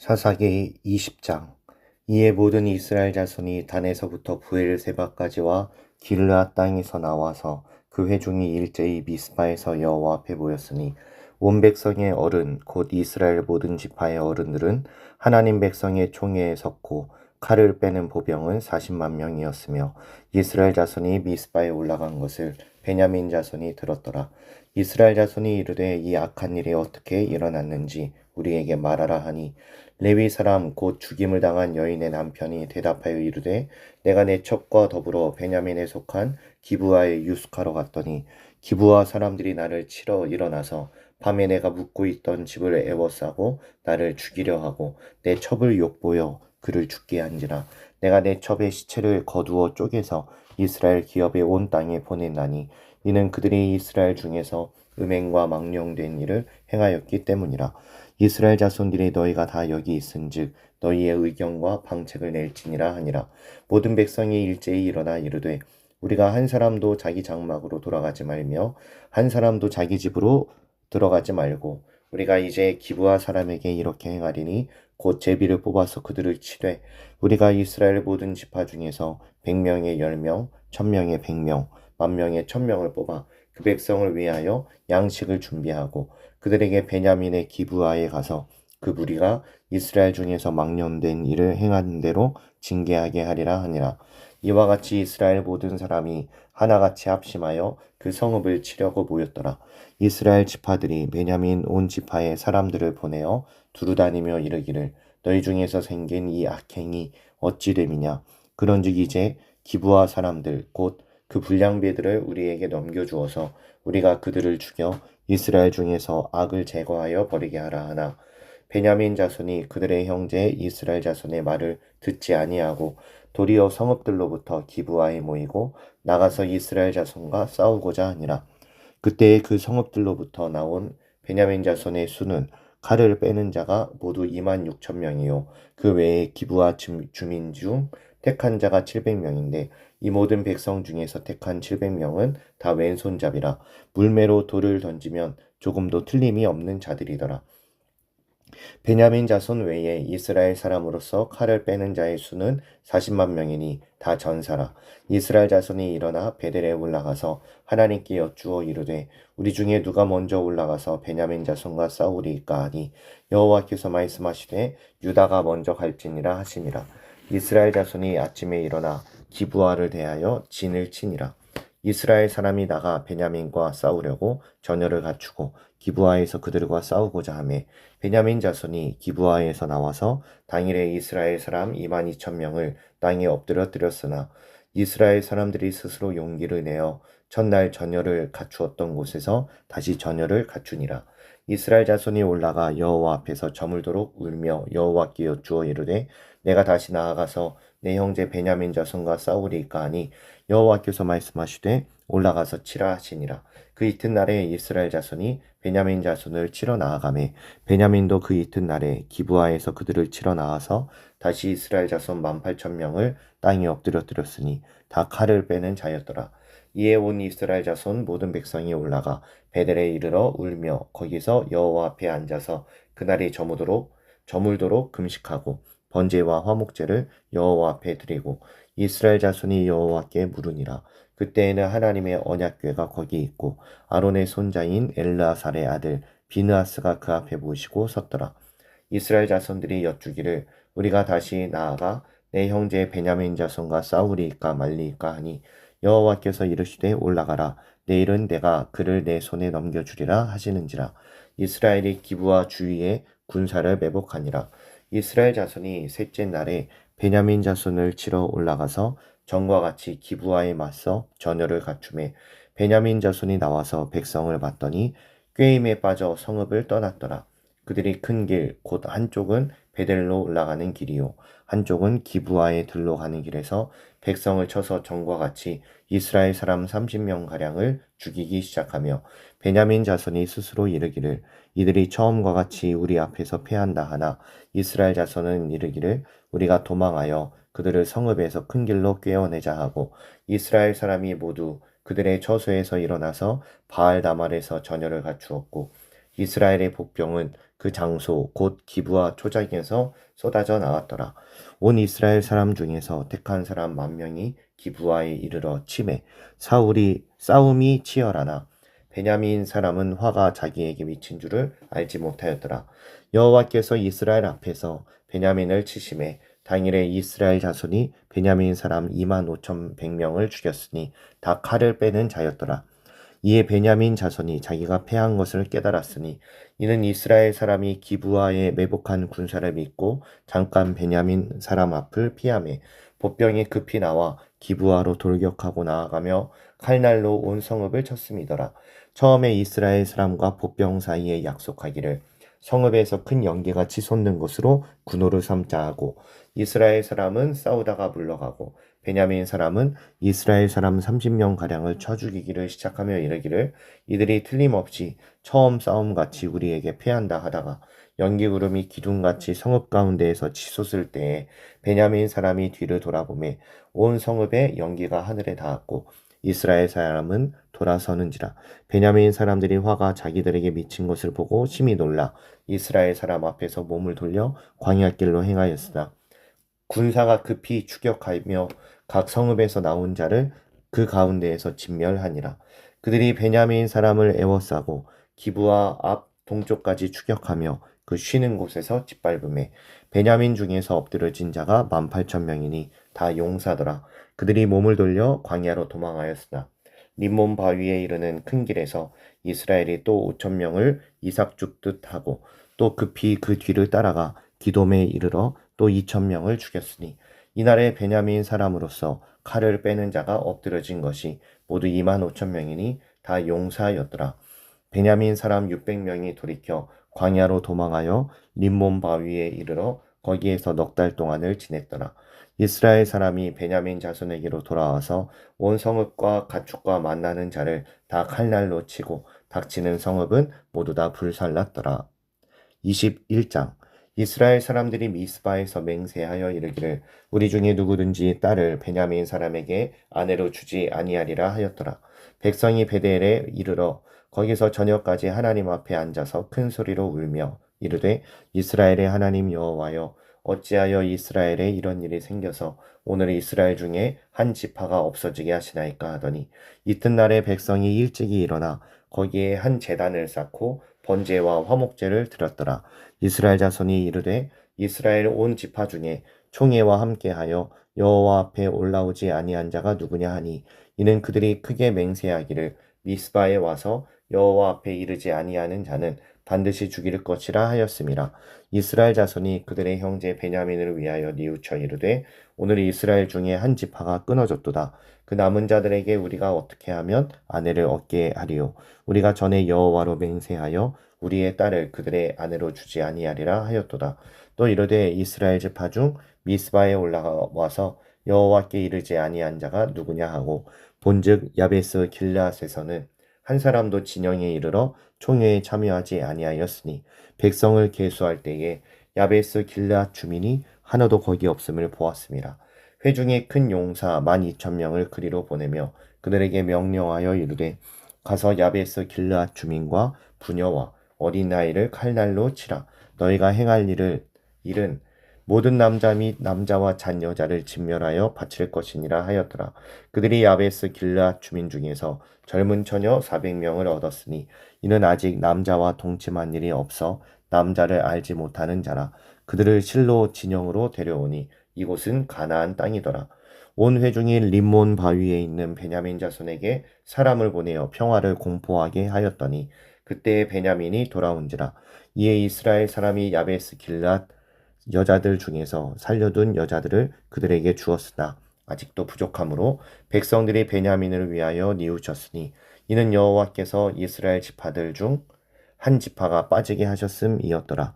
사사기 20장. 이에 모든 이스라엘 자손이 단에서부터 브엘세바까지와 길르앗 땅에서 나와서 그 회중이 일제히 미스바에서 여호와 앞에 모였으니 온 백성의 어른 곧 이스라엘 모든 지파의 어른들은 하나님 백성의 총회에 섰고 칼을 빼는 보병은 40만 명이었으며 이스라엘 자손이 미스바에 올라간 것을 베냐민 자손이 들었더라. 이스라엘 자손이 이르되 이 악한 일이 어떻게 일어났는지 우리에게 말하라 하니 레위 사람 곧 죽임을 당한 여인의 남편이 대답하여 이르되 내가 내 첩과 더불어 베냐민에 속한 기브아에 유숙하러 갔더니 기브아 사람들이 나를 치러 일어나서 밤에 내가 묵고 있던 집을 에워싸고 나를 죽이려 하고 내 첩을 욕보여 그를 죽게 한지라. 내가 내 첩의 시체를 거두어 쪼개서 이스라엘 기업의 온 땅에 보냈나니 이는 그들이 이스라엘 중에서 음행과 망령된 일을 행하였기 때문이라. 이스라엘 자손들이 너희가 다 여기 있은즉 너희의 의견과 방책을 낼지니라 하니라. 모든 백성이 일제히 일어나 이르되 우리가 한 사람도 자기 장막으로 돌아가지 말며 한 사람도 자기 집으로 들어가지 말고 우리가 이제 기브아 사람에게 이렇게 행하리니 곧 제비를 뽑아서 그들을 치되 우리가 이스라엘 모든 지파 중에서 100명의 10명, 1000명의 100명, 10,000명의 1000명을 뽑아 그 백성을 위하여 양식을 준비하고 그들에게 베냐민의 기브아에 가서 그 무리가 이스라엘 중에서 망령된 일을 행한 대로 징계하게 하리라 하니라. 이와 같이 이스라엘 모든 사람이 하나같이 합심하여 그 성읍을 치려고 모였더라. 이스라엘 지파들이 베냐민 온 지파의 사람들을 보내어 두루다니며 이르기를 너희 중에서 생긴 이 악행이 어찌 됨이냐. 그런즉 이제 기브아 사람들 곧 그 불량배들을 우리에게 넘겨주어서 우리가 그들을 죽여 이스라엘 중에서 악을 제거하여 버리게 하라 하나 베냐민 자손이 그들의 형제 이스라엘 자손의 말을 듣지 아니하고 도리어 성읍들로부터 기브아에 모이고 나가서 이스라엘 자손과 싸우고자 하니라. 그때에 그 성읍들로부터 나온 베냐민 자손의 수는 칼을 빼는 자가 모두 26,000명이요 그 외에 기브아 주민 중 택한 자가 700명인데 이 모든 백성 중에서 택한 700명은 다 왼손잡이라 물매로 돌을 던지면 조금도 틀림이 없는 자들이더라. 베냐민 자손 외에 이스라엘 사람으로서 칼을 빼는 자의 수는 40만 명이니 다 전사라. 이스라엘 자손이 일어나 베델에 올라가서 하나님께 여쭈어 이르되 우리 중에 누가 먼저 올라가서 베냐민 자손과 싸우리이까 하니 여호와께서 말씀하시되 유다가 먼저 갈지니라 하시니라. 이스라엘 자손이 아침에 일어나 기브아를 대하여 진을 치니라. 이스라엘 사람이 나가 베냐민과 싸우려고 전열을 갖추고 기브아에서 그들과 싸우고자 하며 베냐민 자손이 기브아에서 나와서 당일에 이스라엘 사람 22,000명을 땅에 엎드려뜨렸으나 이스라엘 사람들이 스스로 용기를 내어 첫날 전열을 갖추었던 곳에서 다시 전열을 갖추니라. 이스라엘 자손이 올라가 여호와 앞에서 저물도록 울며 여호와께 여쭈어 이르되 내가 다시 나아가서 내 형제 베냐민 자손과 싸우리이까 하니 여호와께서 말씀하시되 올라가서 치라 하시니라. 그 이튿날에 이스라엘 자손이 베냐민 자손을 치러 나아가매 베냐민도 그 이튿날에 기브아에서 그들을 치러 나와서 다시 이스라엘 자손 18,000명을 땅에 엎드려뜨렸으니 다 칼을 빼는 자였더라. 이에 온 이스라엘 자손 모든 백성이 올라가 베델에 이르러 울며 거기서 여호와 앞에 앉아서 그날이 저물도록 금식하고 번제와 화목제를 여호와 앞에 드리고 이스라엘 자손이 여호와께 물으니라. 그때에는 하나님의 언약궤가 거기 있고 아론의 손자인 엘르아살의 아들 비느하스가 그 앞에 모시고 섰더라. 이스라엘 자손들이 여쭈기를 우리가 다시 나아가 내 형제 베냐민 자손과 싸우리이까 말리이까 하니 여호와께서 이르시되 올라가라. 내일은 내가 그를 내 손에 넘겨주리라 하시는지라. 이스라엘이 기브아 주위에 군사를 매복하니라. 이스라엘 자손이 셋째 날에 베냐민 자손을 치러 올라가서 전과 같이 기브아에 맞서 전열을 갖추매 베냐민 자손이 나와서 백성을 봤더니 꾀임에 빠져 성읍을 떠났더라. 그들이 큰 길 곧 한쪽은 베델로 올라가는 길이요 한쪽은 기브아에 들러 가는 길에서 백성을 쳐서 전과 같이 이스라엘 사람 30명 가량을 죽이기 시작하며 베냐민 자손이 스스로 이르기를 이들이 처음과 같이 우리 앞에서 패한다 하나 이스라엘 자손은 이르기를 우리가 도망하여 그들을 성읍에서 큰 길로 꿰어내자 하고 이스라엘 사람이 모두 그들의 처소에서 일어나서 바알 다말에서 전열을 갖추었고 이스라엘의 복병은 그 장소 곧 기브아 초장에서 쏟아져 나왔더라. 온 이스라엘 사람 중에서 택한 사람 10,000명이 기브아에 이르러 치매 사울이 싸움이 치열하나 베냐민 사람은 화가 자기에게 미친 줄을 알지 못하였더라. 여호와께서 이스라엘 앞에서 베냐민을 치심해 당일에 이스라엘 자손이 베냐민 사람 25,100명을 죽였으니 다 칼을 빼는 자였더라. 이에 베냐민 자손이 자기가 패한 것을 깨달았으니 이는 이스라엘 사람이 기브아에 매복한 군사를 믿고 잠깐 베냐민 사람 앞을 피하매 복병이 급히 나와 기브아로 돌격하고 나아가며 칼날로 온 성읍을 쳤음이더라. 처음에 이스라엘 사람과 복병 사이에 약속하기를 성읍에서 큰 연기가 치솟는 곳으로 군호를 삼자 하고 이스라엘 사람은 싸우다가 물러가고 베냐민 사람은 이스라엘 사람 30명 가량을 쳐 죽이기를 시작하며 이르기를 이들이 틀림없이 처음 싸움같이 우리에게 패한다 하다가 연기 구름이 기둥같이 성읍 가운데에서 치솟을 때에 베냐민 사람이 뒤를 돌아보매 온 성읍의 연기가 하늘에 닿았고 이스라엘 사람은 돌아서는지라 베냐민 사람들이 화가 자기들에게 미친 것을 보고 심히 놀라 이스라엘 사람 앞에서 몸을 돌려 광야길로 행하였으나 군사가 급히 추격하며 각 성읍에서 나온 자를 그 가운데에서 진멸하니라. 그들이 베냐민 사람을 애워싸고 기브아 앞 동쪽까지 추격하며 그 쉬는 곳에서 짓밟음에 베냐민 중에서 엎드러진 자가 18,000명이니 다 용사더라. 그들이 몸을 돌려 광야로 도망하였으나 림몬 바위에 이르는 큰 길에서 이스라엘이 또 5,000명을 이삭 죽듯 하고 또 급히 그 뒤를 따라가 기돔에 이르러 또 2,000명을 죽였으니 이날에 베냐민 사람으로서 칼을 빼는 자가 엎드러진 것이 모두 25,000명이니 다 용사였더라. 베냐민 사람 600명이 돌이켜 광야로 도망하여 림몬 바위에 이르러 거기에서 넉 달 동안을 지냈더라. 이스라엘 사람이 베냐민 자손에게로 돌아와서 온 성읍과 가축과 만나는 자를 다 칼날로 치고 닥치는 성읍은 모두 다 불살랐더라. 21장 이스라엘 사람들이 미스바에서 맹세하여 이르기를 우리 중에 누구든지 딸을 베냐민 사람에게 아내로 주지 아니하리라 하였더라. 백성이 베델에 이르러 거기서 저녁까지 하나님 앞에 앉아서 큰 소리로 울며 이르되 이스라엘의 하나님 여호와여 어찌하여 이스라엘에 이런 일이 생겨서 오늘 이스라엘 중에 한 지파가 없어지게 하시나이까 하더니 이튿날에 백성이 일찍이 일어나 거기에 한 제단을 쌓고 번제와 화목제를 드렸더라. 이스라엘 자손이 이르되 이스라엘 온 지파 중에 총회와 함께하여 여호와 앞에 올라오지 아니한 자가 누구냐 하니 이는 그들이 크게 맹세하기를 미스바에 와서 여호와 앞에 이르지 아니하는 자는 반드시 죽일 것이라 하였음이라. 이스라엘 자손이 그들의 형제 베냐민을 위하여 뉘우쳐 이르되 오늘 이스라엘 중에 한 지파가 끊어졌도다. 그 남은 자들에게 우리가 어떻게 하면 아내를 얻게 하리요. 우리가 전에 여호와로 맹세하여 우리의 딸을 그들의 아내로 주지 아니하리라 하였도다. 또 이르되 이스라엘 지파 중 미스바에 올라와서 여호와께 이르지 아니한 자가 누구냐 하고 본즉 야베스 길앗에서는 한 사람도 진영에 이르러 총회에 참여하지 아니하였으니 백성을 계수할 때에 야베스 길앗 주민이 하나도 거기 없음을 보았습니다. 회중의 큰 용사 12,000명을 그리로 보내며 그들에게 명령하여 이르되 가서 야베스 길앗 주민과 부녀와 어린 아이를 칼날로 치라. 너희가 행할 일은 모든 남자 및 남자와 잔 여자를 진멸하여 바칠 것이니라 하였더라. 그들이 야베스 길앗 주민 중에서 젊은 처녀 400명을 얻었으니 이는 아직 남자와 동침한 일이 없어 남자를 알지 못하는 자라. 그들을 실로 진영으로 데려오니 이곳은 가나안 땅이더라. 온 회중이 림몬 바위에 있는 베냐민 자손에게 사람을 보내어 평화를 공포하게 하였더니 그때 베냐민이 돌아온지라. 이에 이스라엘 사람이 야베스 길앗 여자들 중에서 살려둔 여자들을 그들에게 주었으나 아직도 부족하므로 백성들이 베냐민을 위하여 뉘우쳤으니 이는 여호와께서 이스라엘 지파들 중 한 지파가 빠지게 하셨음이었더라.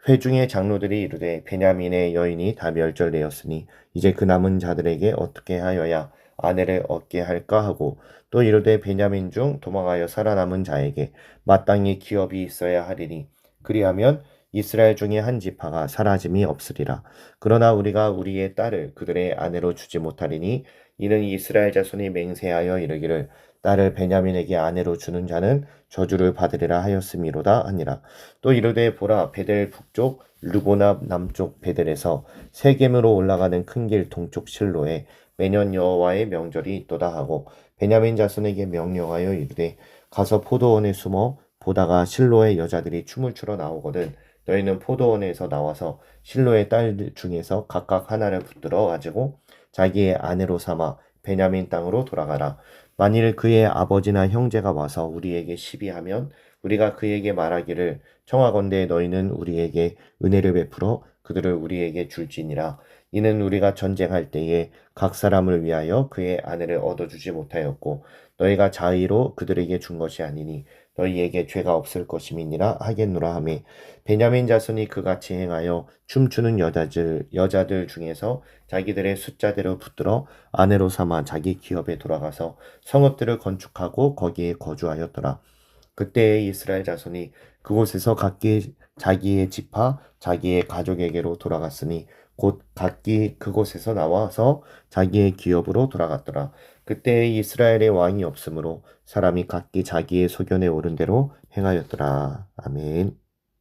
회중의 장로들이 이르되 베냐민의 여인이 다 멸절되었으니 이제 그 남은 자들에게 어떻게 하여야 아내를 얻게 할까 하고 또 이르되 베냐민 중 도망하여 살아남은 자에게 마땅히 기업이 있어야 하리니 그리하면 이스라엘 중에 한 지파가 사라짐이 없으리라. 그러나 우리가 우리의 딸을 그들의 아내로 주지 못하리니 이는 이스라엘 자손이 맹세하여 이르기를 나를 베냐민에게 아내로 주는 자는 저주를 받으리라 하였음이로다 하니라. 또 이르되 보라 베델 북쪽 르보나 남쪽 베델에서 세겜으로 올라가는 큰 길 동쪽 실로에 매년 여호와의 명절이 있도다 하고 베냐민 자손에게 명령하여 이르되 가서 포도원에 숨어 보다가 실로의 여자들이 춤을 추러 나오거든 너희는 포도원에서 나와서 실로의 딸 중에서 각각 하나를 붙들어 가지고 자기의 아내로 삼아 베냐민 땅으로 돌아가라. 만일 그의 아버지나 형제가 와서 우리에게 시비하면 우리가 그에게 말하기를 청하건대 너희는 우리에게 은혜를 베풀어 그들을 우리에게 줄지니라. 이는 우리가 전쟁할 때에 각 사람을 위하여 그의 아내를 얻어주지 못하였고 너희가 자의로 그들에게 준 것이 아니니 너희에게 죄가 없을 것임이니라 하겠노라 하며 베냐민 자손이 그같이 행하여 춤추는 여자들 중에서 자기들의 숫자대로 붙들어 아내로 삼아 자기 기업에 돌아가서 성읍들을 건축하고 거기에 거주하였더라. 그때의 이스라엘 자손이 그곳에서 각기 자기의 지파 자기의 가족에게로 돌아갔으니 곧 각기 그곳에서 나와서 자기의 기업으로 돌아갔더라. 그때의 이스라엘의 왕이 없으므로 사람이 각기 자기의 소견에 오른 대로 행하였더라. 아멘.